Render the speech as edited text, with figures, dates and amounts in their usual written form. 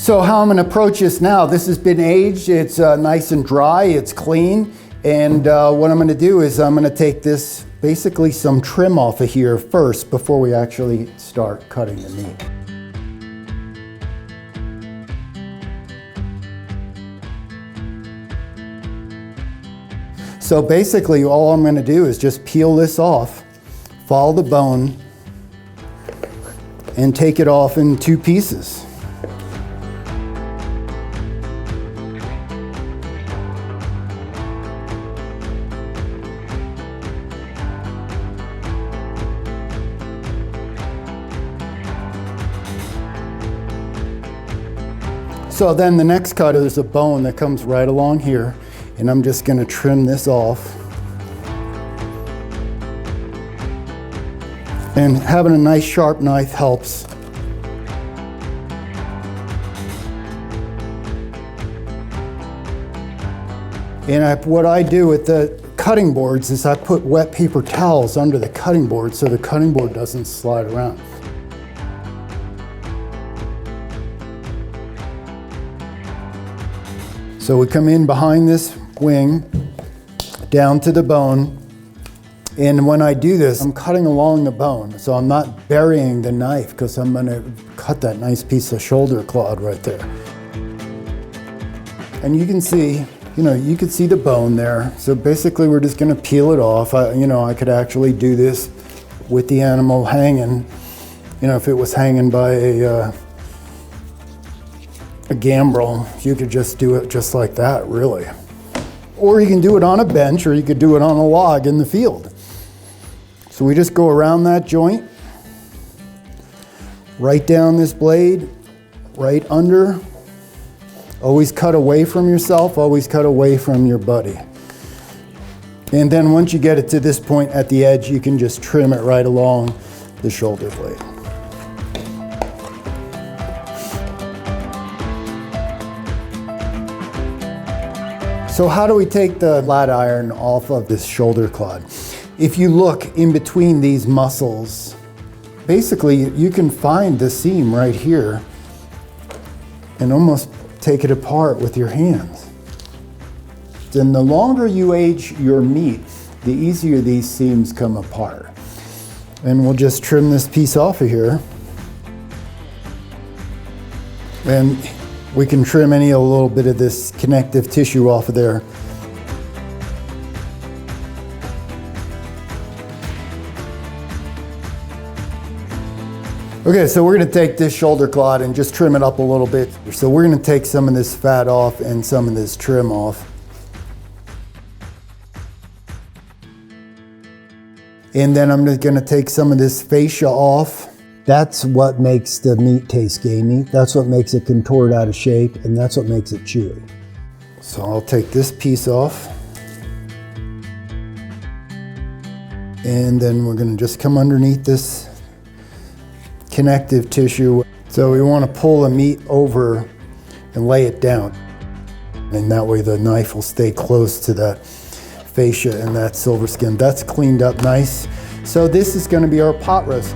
So how I'm gonna approach this now, this has been aged, it's nice and dry, it's clean. And what I'm gonna do is I'm gonna take this, basically some trim off of here first before we actually start cutting the meat. So basically all I'm gonna do is just peel this off, follow the bone, and take it off in 2 pieces. So then the next cut is a bone that comes right along here, and I'm just gonna trim this off. And having a nice sharp knife helps. And what I do with the cutting boards is I put wet paper towels under the cutting board so the cutting board doesn't slide around. So we come in behind this wing, down to the bone, and when I do this, I'm cutting along the bone, so I'm not burying the knife because I'm gonna cut that nice piece of shoulder clod right there. And you can see, you can see the bone there. So basically we're just gonna peel it off. I could actually do this with the animal hanging, if it was hanging by a gambrel, you could just do it just like that, really. Or you can do it on a bench, or you could do it on a log in the field. So we just go around that joint, right down this blade, right under. Always cut away from yourself, always cut away from your buddy. And then once you get it to this point at the edge, you can just trim it right along the shoulder blade. So how do we take the flat iron off of this shoulder clod? If you look in between these muscles, basically you can find the seam right here and almost take it apart with your hands. Then the longer you age your meat, the easier these seams come apart. And we'll just trim this piece off of here. And we can trim a little bit of this connective tissue off of there. Okay, so we're gonna take this shoulder clod and just trim it up a little bit. So we're gonna take some of this fat off and some of this trim off. And then I'm just gonna take some of this fascia off. That's what makes the meat taste gamey. That's what makes it contort out of shape, and that's what makes it chewy. So I'll take this piece off. And then we're gonna just come underneath this connective tissue. So we wanna pull the meat over and lay it down. And that way the knife will stay close to that fascia and that silver skin. That's cleaned up nice. So this is gonna be our pot roast.